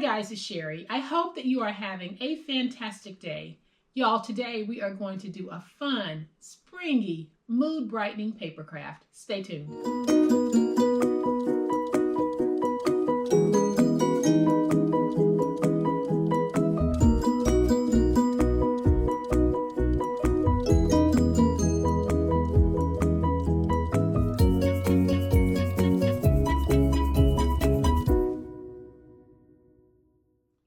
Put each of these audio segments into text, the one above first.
guys, it's Sherry. I hope that you are having a fantastic day. Y'all, today we are going to do a fun, springy, mood-brightening paper craft. Stay tuned.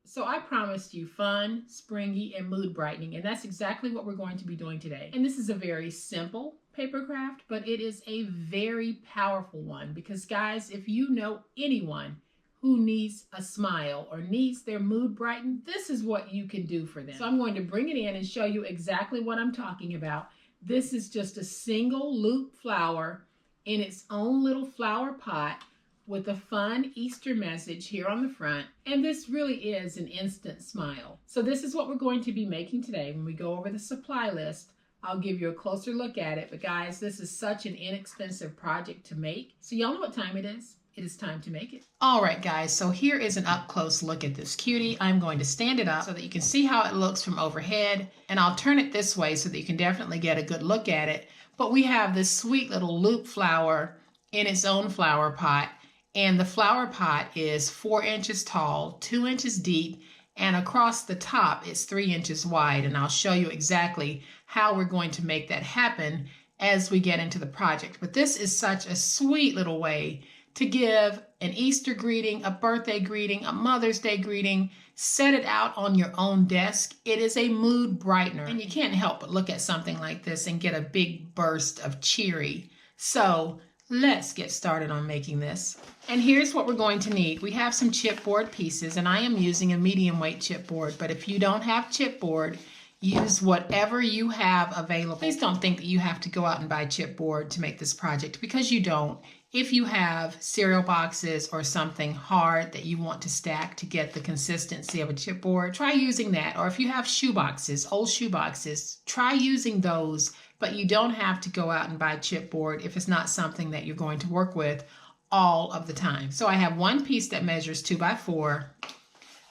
So I promised you fun, springy, and mood brightening, and that's exactly what we're going to be doing today. And this is a very simple paper craft, but it is a very powerful one because, guys, if you know anyone who needs a smile or needs their mood brightened, this is what you can do for them. So I'm going to bring it in and show you exactly what I'm talking about. This is just a single loop flower in its own little flower pot with a fun Easter message here on the front. And this really is an instant smile. So this is what we're going to be making today. When we go over the supply list, I'll give you a closer look at it. But guys, this is such an inexpensive project to make. So y'all know what time it is. It is time to make it. All right, guys, so here is an up close look at this cutie. I'm going to stand it up so that you can see how it looks from overhead. And I'll turn it this way so that you can definitely get a good look at it. But we have this sweet little loop flower in its own flower pot. And the flower pot is 4 inches tall, 2 inches deep, and across the top it's 3 inches wide. And I'll show you exactly how we're going to make that happen as we get into the project. But this is such a sweet little way to give an Easter greeting, a birthday greeting, a Mother's Day greeting. Set it out on your own desk. It is a mood brightener. And you can't help but look at something like this and get a big burst of cheery. So let's get started on making this. And here's what we're going to need. We have some chipboard pieces, and I am using a medium weight chipboard, but if you don't have chipboard, use whatever you have available. Please don't think that you have to go out and buy chipboard to make this project, because you don't. If you have cereal boxes or something hard that you want to stack to get the consistency of a chipboard, try using that. Or if you have shoe boxes, old shoe boxes, try using those, but you don't have to go out and buy chipboard if it's not something that you're going to work with all of the time. So I have one piece that measures 2 by 4,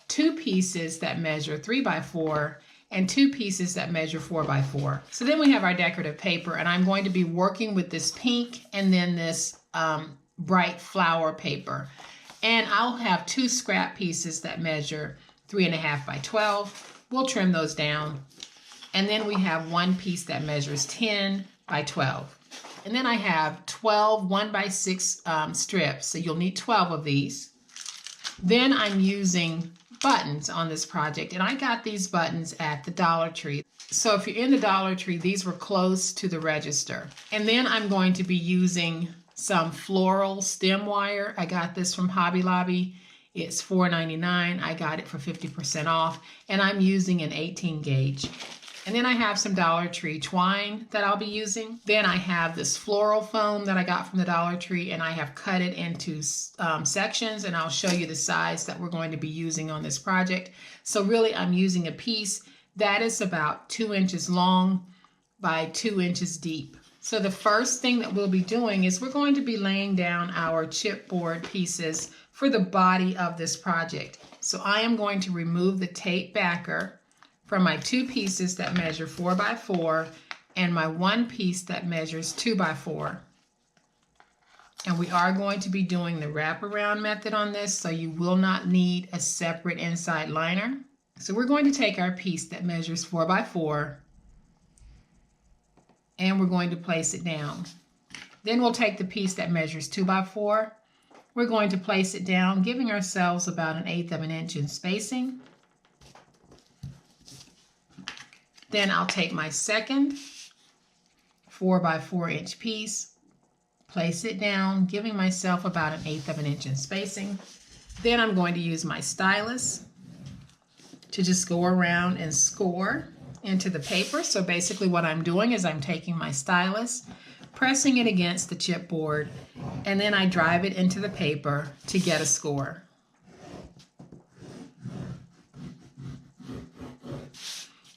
2 pieces that measure 3 by 4, and 2 pieces that measure 4 by 4. So then we have our decorative paper, and I'm going to be working with this pink and then this bright flower paper. And I'll have 2 scrap pieces that measure 3.5 by 12. We'll trim those down. And then we have one piece that measures 10 by 12. And then I have 12 1 by 6 strips, so you'll need 12 of these. Then I'm using buttons on this project, and I got these buttons at the Dollar Tree. So if you're in the Dollar Tree, these were close to the register. And then I'm going to be using some floral stem wire. I got this from Hobby Lobby. It's $4.99. I got it for 50% off, and I'm using an 18 gauge. And then I have some Dollar Tree twine that I'll be using. Then I have this floral foam that I got from the Dollar Tree, and I have cut it into sections, and I'll show you the size that we're going to be using on this project. So really, I'm using a piece that is about 2 inches long by 2 inches deep. So the first thing that we'll be doing is we're going to be laying down our chipboard pieces for the body of this project. So I am going to remove the tape backer from my 2 pieces that measure 4 by 4 and my 1 piece that measures 2 by 4. And we are going to be doing the wraparound method on this, so you will not need a separate inside liner. So we're going to take our piece that measures 4 by 4 and we're going to place it down. Then we'll take the piece that measures 2 by 4. We're going to place it down, giving ourselves about 1/8 of an inch in spacing. Then I'll take my second 4 by 4 inch piece, place it down, giving myself about 1/8 of an inch in spacing. Then I'm going to use my stylus to just go around and score into the paper. So basically what I'm doing is I'm taking my stylus, pressing it against the chipboard, and then I drive it into the paper to get a score.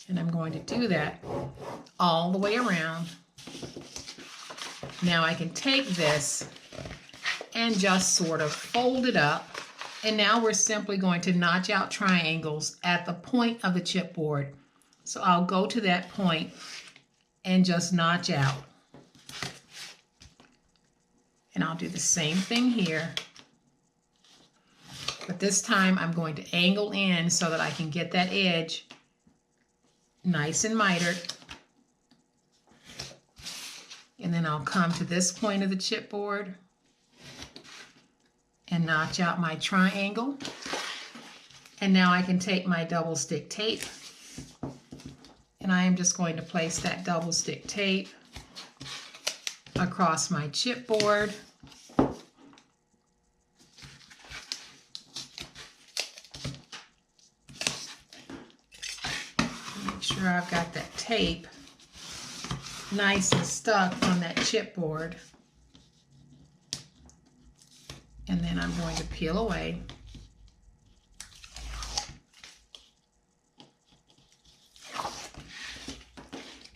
And I'm going to do that all the way around. Now I can take this and just sort of fold it up And now we're simply going to notch out triangles at the point of the chipboard. So I'll go to that point and just notch out. And I'll do the same thing here. But this time I'm going to angle in so that I can get that edge nice and mitered. And then I'll come to this point of the chipboard and notch out my triangle. And now I can take my double stick tape, and I am just going to place that double stick tape across my chipboard. Make sure I've got that tape nice and stuck on that chipboard. And then I'm going to peel away.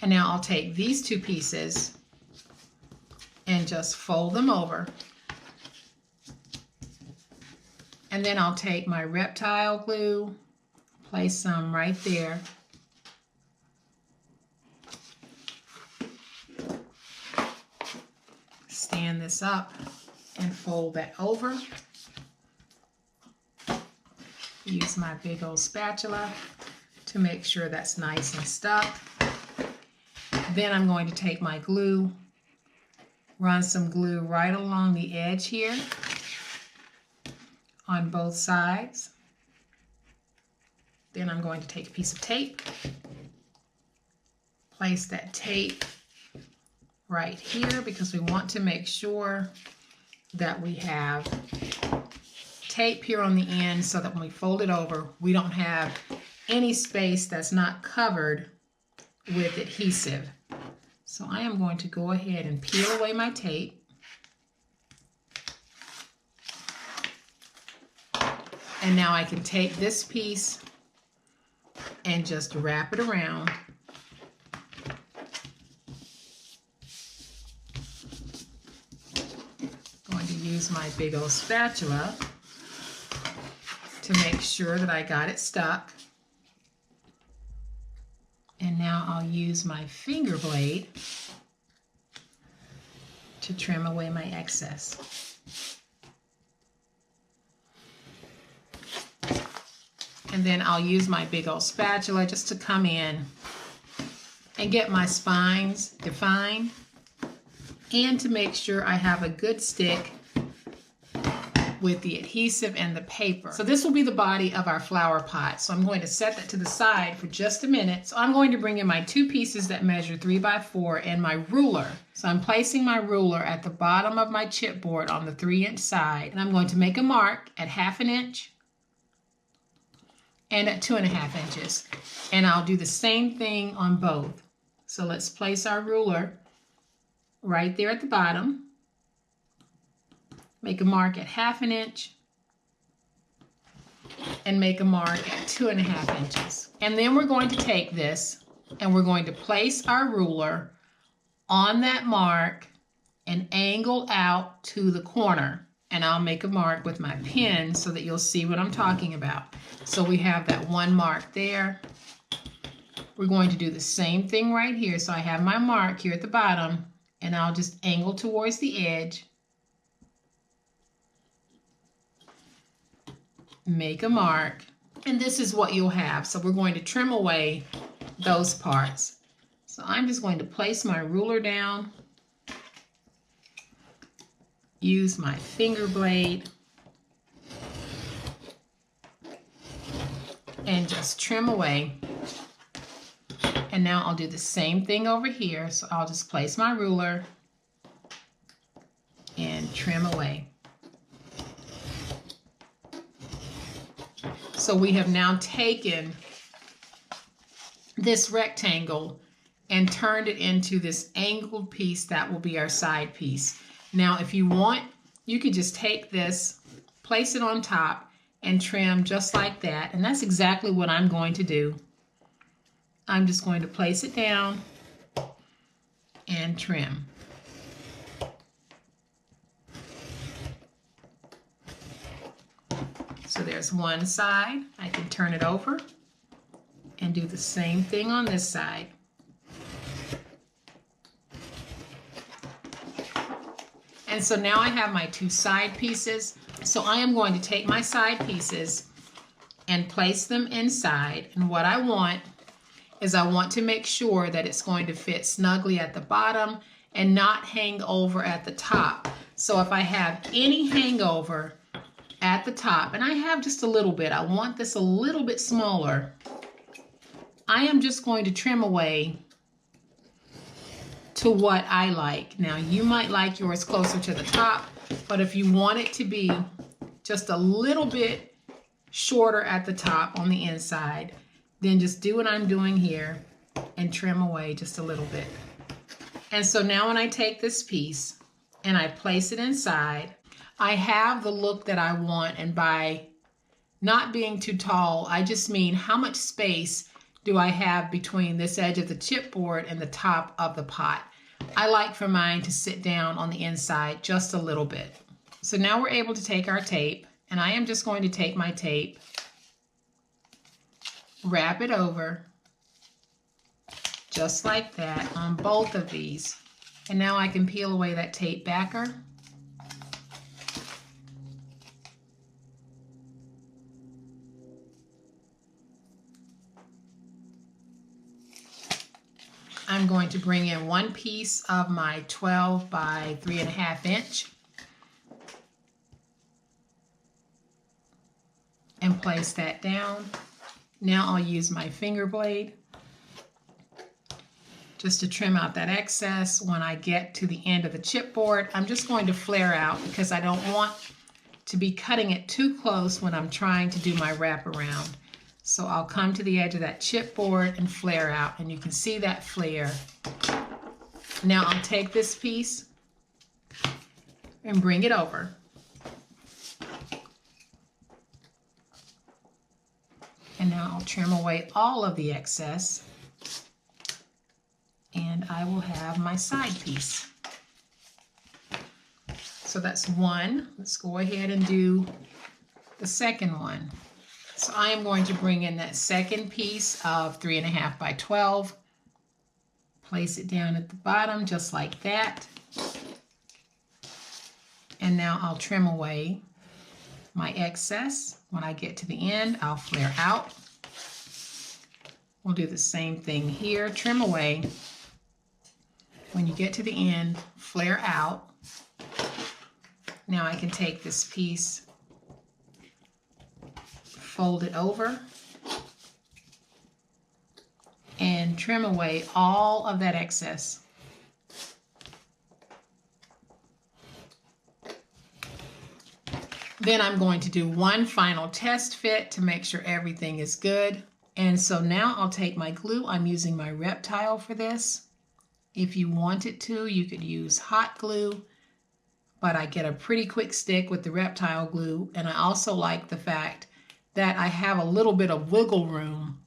And now I'll take these two pieces and just fold them over. And then I'll take my Reptile Glue, place some right there. Stand this up and fold that over. Use my big old spatula to make sure that's nice and stuck. Then I'm going to take my glue, run some glue right along the edge here on both sides. Then I'm going to take a piece of tape, place that tape right here because we want to make sure that we have tape here on the end so that when we fold it over, we don't have any space that's not covered with adhesive. So I am going to go ahead and peel away my tape. And now I can take this piece and just wrap it around. Going to use my big old spatula to make sure that I got it stuck. And now I'll use my finger blade to trim away my excess. And then I'll use my big old spatula just to come in and get my spines defined and to make sure I have a good stick with the adhesive and the paper. So this will be the body of our flower pot. So I'm going to set that to the side for just a minute. So I'm going to bring in my two pieces that measure 3 by 4 and my ruler. So I'm placing my ruler at the bottom of my chipboard on the 3-inch side. And I'm going to make a mark at 1/2 inch and at 2.5 inches. And I'll do the same thing on both. So let's place our ruler right there at the bottom. Make a mark at 1/2 inch and make a mark at 2.5 inches. And then we're going to take this and we're going to place our ruler on that mark and angle out to the corner. And I'll make a mark with my pen so that you'll see what I'm talking about. So we have that one mark there. We're going to do the same thing right here. So I have my mark here at the bottom and I'll just angle towards the edge. Make a mark, and this is what you'll have. So we're going to trim away those parts. So I'm just going to place my ruler down, use my finger blade, and just trim away. And now I'll do the same thing over here. So I'll just place my ruler and trim away. So we have now taken this rectangle and turned it into this angled piece that will be our side piece. Now, if you want, you could just take this, place it on top, and trim just like that. And that's exactly what I'm going to do. I'm just going to place it down and trim. there's one side. I can turn it over and do the same thing on this side. And so now I have my two side pieces. So I am going to take my side pieces and place them inside. And what I want is I want to make sure that it's going to fit snugly at the bottom and not hang over at the top. So if I have any hangover at the top, and I have just a little bit, I want this a little bit smaller, I am just going to trim away to what I like. Now you might like yours closer to the top, but if you want it to be just a little bit shorter at the top on the inside, then just do what I'm doing here and trim away just a little bit. And so now when I take this piece and I place it inside, I have the look that I want. And by not being too tall, I just mean how much space do I have between this edge of the chipboard and the top of the pot. I like for mine to sit down on the inside just a little bit. So now we're able to take our tape, and I am just going to take my tape, wrap it over just like that on both of these. And now I can peel away that tape backer. I'm going to bring in one piece of my 12 by 3.5 inch and place that down. Now I'll use my finger blade just to trim out that excess. When I get to the end of the chipboard, I'm just going to flare out because I don't want to be cutting it too close when I'm trying to do my wraparound. So I'll come to the edge of that chipboard and flare out, and you can see that flare. Now I'll take this piece and bring it over. And now I'll trim away all of the excess, and I will have my side piece. So that's one. Let's go ahead and do the second one. So I am going to bring in that second piece of 3.5 by 12, place it down at the bottom just like that. And now I'll trim away my excess. When I get to the end, I'll flare out. We'll do the same thing here, trim away. When you get to the end, flare out. Now I can take this piece, fold it over, and trim away all of that excess. Then I'm going to do one final test fit to make sure everything is good. And so now I'll take my glue. I'm using my Reptile for this. If you wanted to, you could use hot glue, but I get a pretty quick stick with the Reptile glue. And I also like the fact that I have a little bit of wiggle room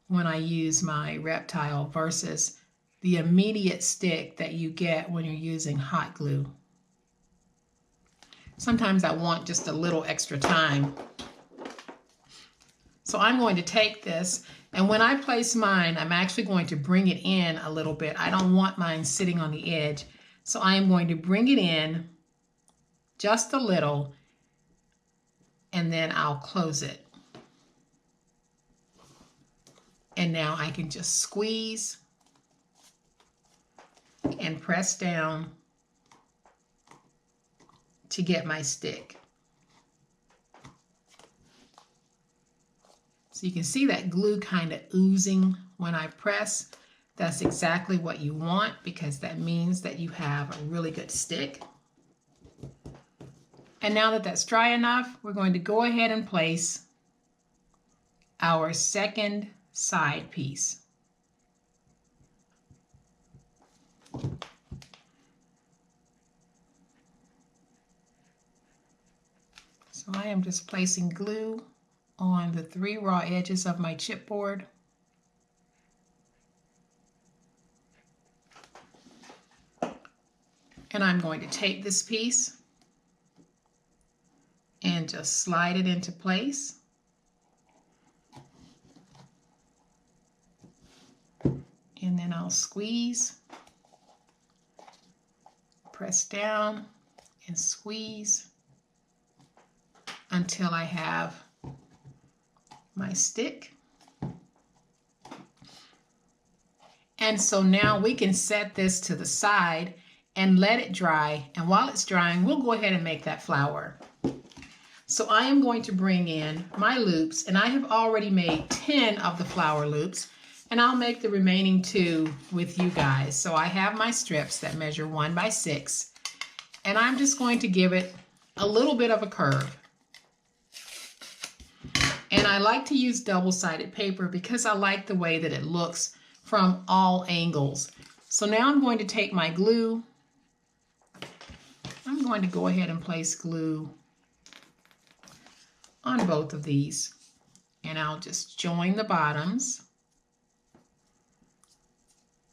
when I use my Reptile versus the immediate stick that you get when you're using hot glue. Sometimes I want just a little extra time. So I'm going to take this, and when I place mine, I'm actually going to bring it in a little bit. I don't want mine sitting on the edge. So I am going to bring it in just a little, and then I'll close it. And now I can just squeeze and press down to get my stick. So you can see that glue kind of oozing when I press. That's exactly what you want, because that means that you have a really good stick. And now that that's dry enough, we're going to go ahead and place our second side piece. So I am just placing glue on the 3 raw edges of my chipboard. And I'm going to take this piece and just slide it into place. And then I'll squeeze, press down and squeeze until I have my stick. And so now we can set this to the side and let it dry. And while it's drying, we'll go ahead and make that flower. So I am going to bring in my loops, and I have already made 10 of the flower loops, and I'll make the remaining 2 with you guys. So I have my strips that measure 1 by 6, and I'm just going to give it a little bit of a curve. And I like to use double-sided paper because I like the way that it looks from all angles. So now I'm going to take my glue. I'm going to go ahead and place glue on both of these, and I'll just join the bottoms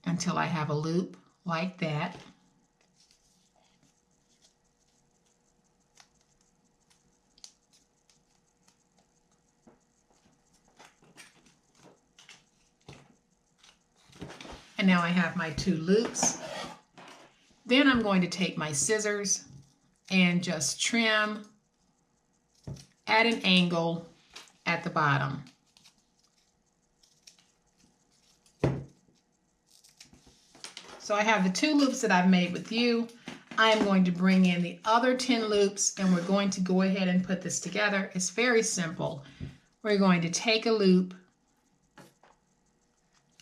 until I have a loop like that. And now I have my 2 loops. Then I'm going to take my scissors and just trim at an angle at the bottom. So I have the 2 loops that I've made with you. I am going to bring in the other 10 loops, and we're going to go ahead and put this together. It's very simple. We're going to take a loop,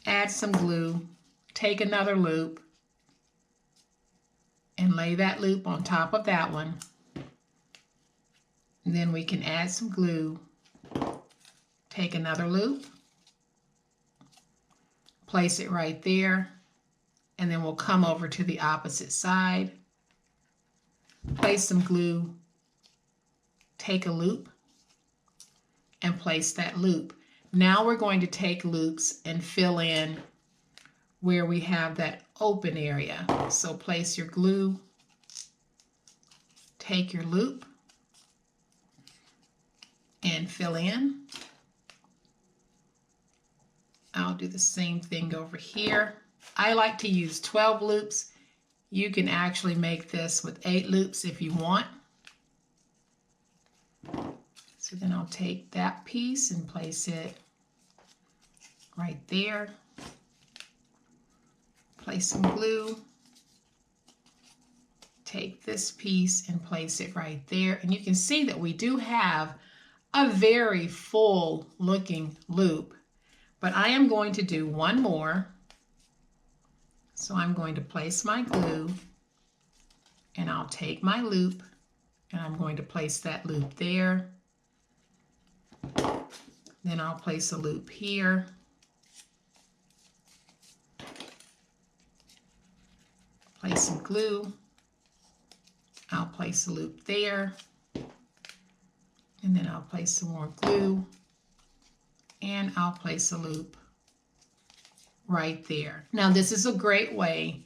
add some glue, take another loop, and lay that loop on top of that one. And then we can add some glue, take another loop, place it right there, and then we'll come over to the opposite side, place some glue, take a loop, and place that loop. Now we're going to take loops and fill in where we have that open area. So place your glue, take your loop, and fill in. I'll do the same thing over here. I like to use 12 loops. You can actually make this with 8 loops if you want. So then I'll take that piece and place it right there. Place some glue. Take this piece and place it right there. And you can see that we do have a very full looking loop. But I am going to do one more. So I'm going to place my glue, and I'll take my loop, and I'm going to place that loop there. Then I'll place a loop here. Place some glue. I'll place a loop there. And then I'll place some more glue. And I'll place a loop right there. Now this is a great way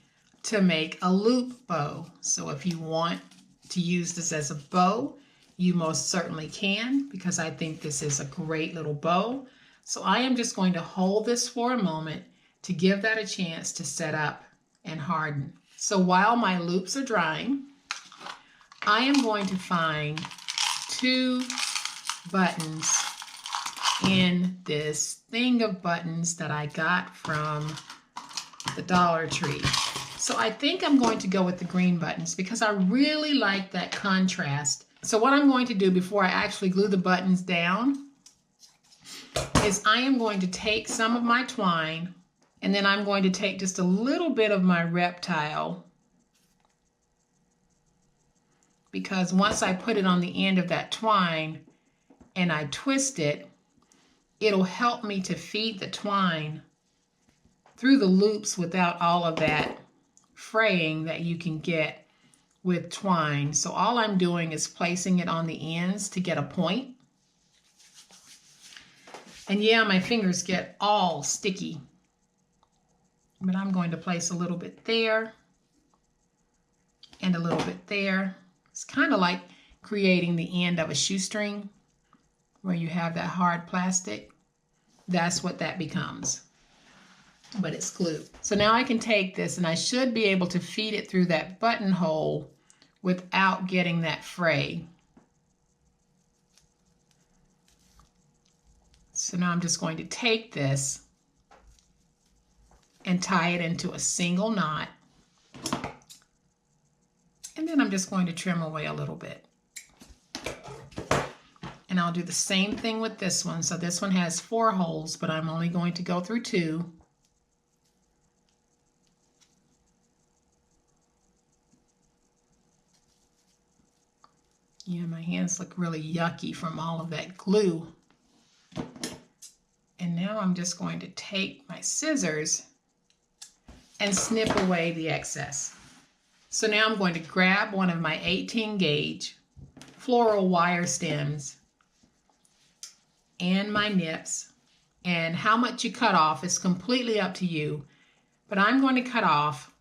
to make a loop bow. So if you want to use this as a bow, you most certainly can, because I think this is a great little bow. So I am just going to hold this for a moment to give that a chance to set up and harden. So while my loops are drying, I am going to find 2 buttons in this thing of buttons that I got from the Dollar Tree. So I think I'm going to go with the green buttons because I really like that contrast. So what I'm going to do before I actually glue the buttons down is I am going to take some of my twine, and then I'm going to take just a little bit of my reptile, because once I put it on the end of that twine and I twist it, it'll help me to feed the twine through the loops without all of that fraying that you can get with twine. So all I'm doing is placing it on the ends to get a point. And yeah, my fingers get all sticky, but I'm going to place a little bit there and a little bit there. It's kind of like creating the end of a shoestring where you have that hard plastic. That's what that becomes. But it's glue. So now I can take this and I should be able to feed it through that buttonhole without getting that fray. So now I'm just going to take this and tie it into a single knot. And then I'm just going to trim away a little bit. And I'll do the same thing with this one. So this one has 4 holes, but I'm only going to go through 2. Yeah, my hands look really yucky from all of that glue. And now I'm just going to take my scissors and snip away the excess. So now I'm going to grab one of my 18 gauge floral wire stems and my nips, and how much you cut off is completely up to you, but I'm going to cut off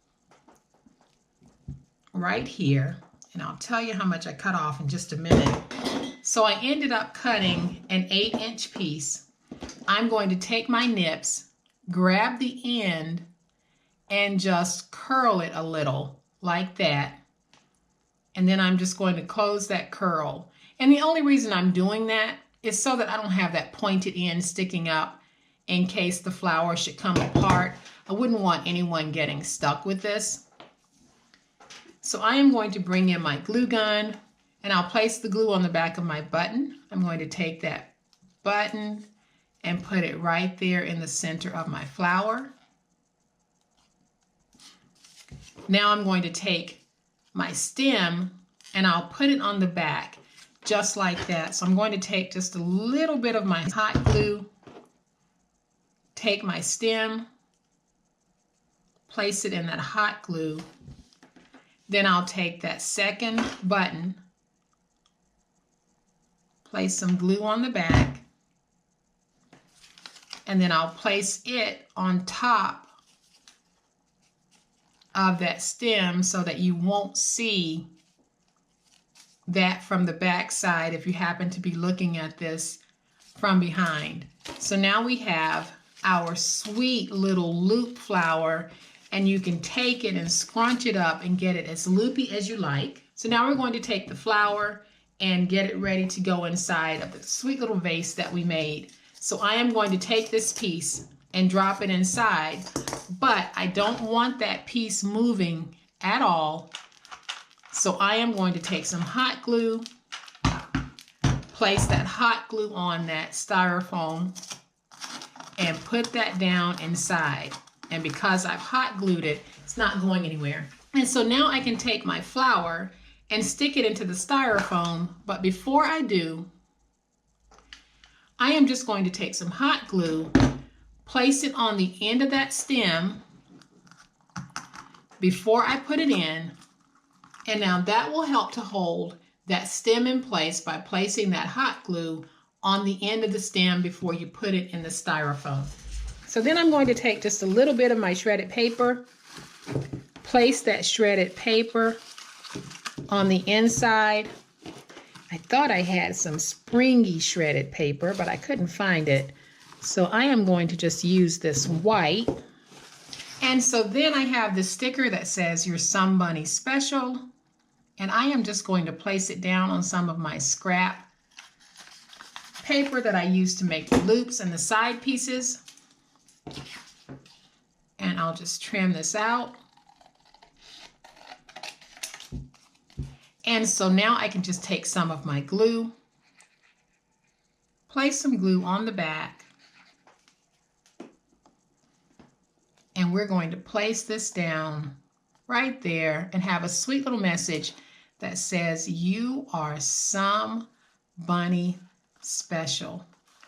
right here, and I'll tell you how much I cut off in just a minute. So I ended up cutting an 8-inch piece. I'm going to take my nips, grab the end, and just curl it a little like that. And then I'm just going to close that curl. And the only reason I'm doing that is so that I don't have that pointed end sticking up in case the flower should come apart. I wouldn't want anyone getting stuck with this. So I am going to bring in my glue gun and I'll place the glue on the back of my button. I'm going to take that button and put it right there in the center of my flower. Now I'm going to take my stem and I'll put it on the back just like that. So I'm going to take just a little bit of my hot glue, take my stem, place it in that hot glue. Then I'll take that second button, place some glue on the back, and then I'll place it on top of that stem so that you won't see that from the back side if you happen to be looking at this from behind. So now we have our sweet little loop flower, and you can take it and scrunch it up and get it as loopy as you like. So now we're going to take the flower and get it ready to go inside of the sweet little vase that we made. So I am going to take this piece and drop it inside, but I don't want that piece moving at all. So I am going to take some hot glue, place that hot glue on that styrofoam, and put that down inside. And because I've hot glued it, it's not going anywhere. And so now I can take my flower and stick it into the styrofoam. But before I do, I am just going to take some hot glue, place it on the end of that stem before I put it in. And now that will help to hold that stem in place by placing that hot glue on the end of the stem before you put it in the styrofoam. So then I'm going to take just a little bit of my shredded paper, place that shredded paper on the inside. I thought I had some springy shredded paper, but I couldn't find it. So I am going to just use this white. And so then I have this sticker that says, "You're somebody special." And I am just going to place it down on some of my scrap paper that I used to make the loops and the side pieces. And I'll just trim this out. And so now I can just take some of my glue, place some glue on the back, and we're going to place this down right there and have a sweet little message that says, "You are some bunny special."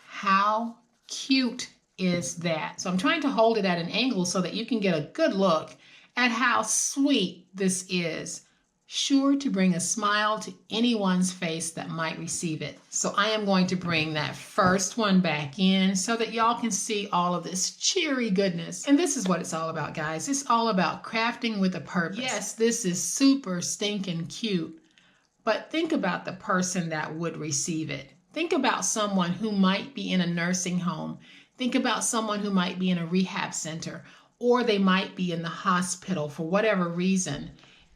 How cute is that? So I'm trying to hold it at an angle so that you can get a good look at how sweet this is. Sure to bring a smile to anyone's face that might receive it. So I am going to bring that first one back in so that y'all can see all of this cheery goodness. And this is what it's all about, guys. It's all about crafting with a purpose. Yes, this is super stinking cute, but think about the person that would receive it. Think about someone who might be in a nursing home. Think about someone who might be in a rehab center, or they might be in the hospital for whatever reason,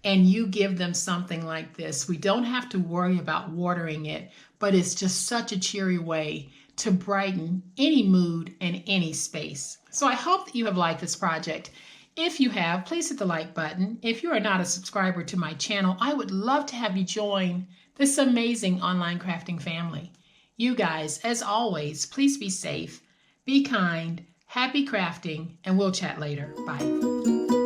and you give them something like this. We don't have to worry about watering it, but it's just such a cheery way to brighten any mood and any space. So I hope that you have liked this project. If you have, please hit the like button. If you are not a subscriber to my channel, I would love to have you join this amazing online crafting family. You guys, as always, please be safe, be kind, happy crafting, and we'll chat later. Bye.